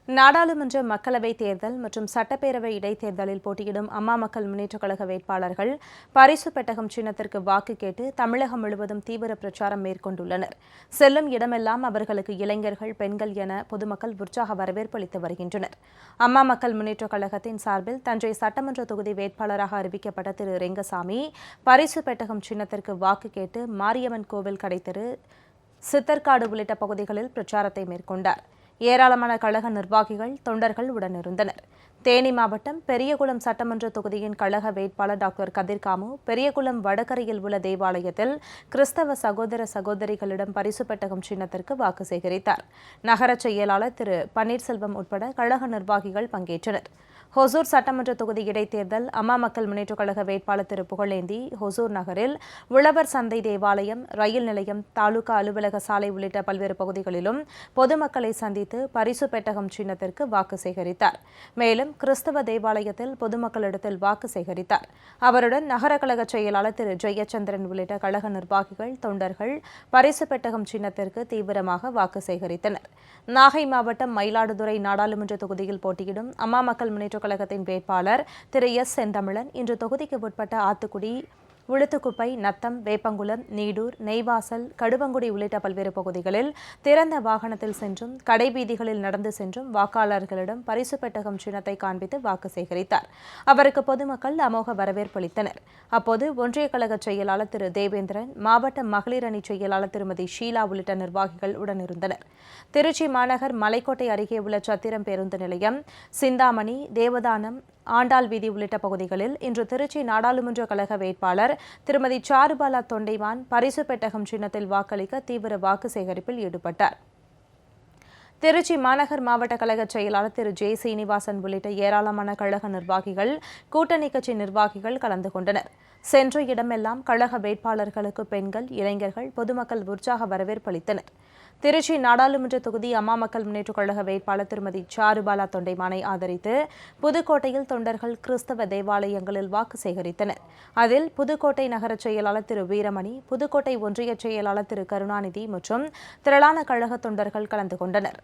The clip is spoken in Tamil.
நாடாளுமன்ற மக்களவைத் தேர்தல் மற்றும் சட்டப்பேரவை இடைத்தேர்தலில் போட்டியிடும் அம்மா மக்கள் முன்னேற்றக் கழக வேட்பாளர்கள் பரிசு பெட்டகம் சின்னத்திற்கு வாக்கு கேட்டு தமிழகம் முழுவதும் தீவிர பிரச்சாரம் மேற்கொண்டுள்ளனர். செல்லும் இடமெல்லாம் அவர்களுக்கு இளைஞர்கள், பெண்கள் என பொதுமக்கள் உற்சாக வரவேற்பு அளித்து வருகின்றனர். அம்மா மக்கள் முன்னேற்றக் கழகத்தின் சார்பில் தஞ்சை சட்டமன்ற தொகுதி வேட்பாளராக அறிவிக்கப்பட்ட திரு ரெங்கசாமி பரிசு பெட்டகம் சின்னத்திற்கு வாக்கு கேட்டு மாரியம்மன் கோவில் கடைத்தெரு, சித்தர்காடு உள்ளிட்ட பகுதிகளில் பிரச்சாரத்தை மேற்கொண்டார். ஏராளமான கழக நிர்வாகிகள், தொண்டர்கள் உடனிருந்தனர். தேனி மாவட்டம் பெரியகுளம் சட்டமன்ற தொகுதியின் கழக வேட்பாளர் டாக்டர் கதிர்காமு பெரியகுளம் வடகரையில் உள்ள தேவாலயத்தில் கிறிஸ்தவ சகோதர சகோதரிகளிடம் பரிசு பெட்டகம் சின்னத்திற்கு வாக்கு சேகரித்தார். நகர செயலாளர் திரு பன்னீர்செல்வம் உட்பட கழக நிர்வாகிகள் பங்கேற்றனர். ஹொசூர் சட்டமன்ற தொகுதி இடைத்தேர்தல் அம்மா மக்கள் முன்னேற்றக் கழக வேட்பாளர் திரு புகழேந்தி ஹொசூர் நகரில் உழவர் சந்தை, தேவாலயம், ரயில் நிலையம், தாலுகா அலுவலக சாலை உள்ளிட்ட பல்வேறு பகுதிகளிலும் பொதுமக்களை சந்தித்து பரிசு பெட்டகம் சின்னத்திற்கு வாக்கு சேகரித்தார். மேலும் கிறிஸ்தவ தேவாலயத்தில் பொதுமக்களிடத்தில் வாக்கு சேகரித்தார். அவருடன் நகர கழக செயலாளர் திரு ஜெயச்சந்திரன் உள்ளிட்ட கழக நிர்வாகிகள், தொண்டர்கள் பரிசு பெட்டகம் சின்னத்திற்கு தீவிரமாக வாக்கு சேகரித்தனர். நாகை மாவட்டம் மயிலாடுதுறை நாடாளுமன்ற தொகுதியில் போட்டியிடும் அம்மா மக்கள் முன்னேற்றக் கழகத்தின் வேட்பாளர் திரு எஸ் செந்தமிழன் இன்று தொகுதிக்கு உட்பட்ட ஆத்துக்குடி, உளுத்துக்குப்பை, நத்தம், வேப்பங்குளம், நீடூர், நெய்வாசல், கடுவங்குடி உள்ளிட்ட பல்வேறு பகுதிகளில் திறந்த வாகனத்தில் சென்றும் கடைவீதிகளில் நடந்து சென்றும் வாக்காளர்களிடம் பரிசு பெட்டகம் சின்னத்தை காண்பித்து வாக்கு சேகரித்தார். அவருக்கு பொதுமக்கள் அமோக வரவேற்பு அளித்தனர். அப்போது ஒன்றிய கழக செயலாளர் திரு தேவேந்திரன், மாவட்ட மகளிர் அணி செயலாளர் திருமதி ஷீலா உள்ளிட்ட நிர்வாகிகள் உடனிருந்தனர். திருச்சி மாநகர் மலைக்கோட்டை அருகே உள்ள சத்திரம் பேருந்து நிலையம், சிந்தாமணி, தேவதானம், ஆண்டாள் வீதி உள்ளிட்ட பகுதிகளில் இன்று திருச்சி நாடாளுமன்ற கழக வேட்பாளர் திருமதி சாருபாலா தொண்டைமான் பரிசு பெட்டகம் சின்னத்தில் வாக்களிக்க தீவிர வாக்கு சேகரிப்பில் ஈடுபட்டார். திருச்சி மாநகர் மாவட்ட கழக செயலாளர் திரு ஜே சீனிவாசன் உள்ளிட்ட ஏராளமான கழக நிர்வாகிகள், கூட்டணி கட்சி நிர்வாகிகள் கலந்து கொண்டனர். சென்ற இடமெல்லாம் கழக வேட்பாளர்களுக்கு பெண்கள், இளைஞர்கள், பொதுமக்கள் உற்சாக வரவேற்பு அளித்தனர். திருச்சி நாடாளுமன்ற தொகுதி அம்மா மக்கள் முன்னேற்றக் கழக வேட்பாளர் திருமதி சாருபாலா தொண்டைமானை ஆதரித்து புதுக்கோட்டையில் தொண்டர்கள் கிறிஸ்தவ தேவாலயங்களில் வாக்கு சேகரித்தனர். அதில் புதுக்கோட்டை நகர செயலாளர் திரு வீரமணி, புதுக்கோட்டை ஒன்றிய செயலாளர் திரு கருணாநிதி மற்றும் திரளான கழக தொண்டர்கள் கலந்து கொண்டனர்.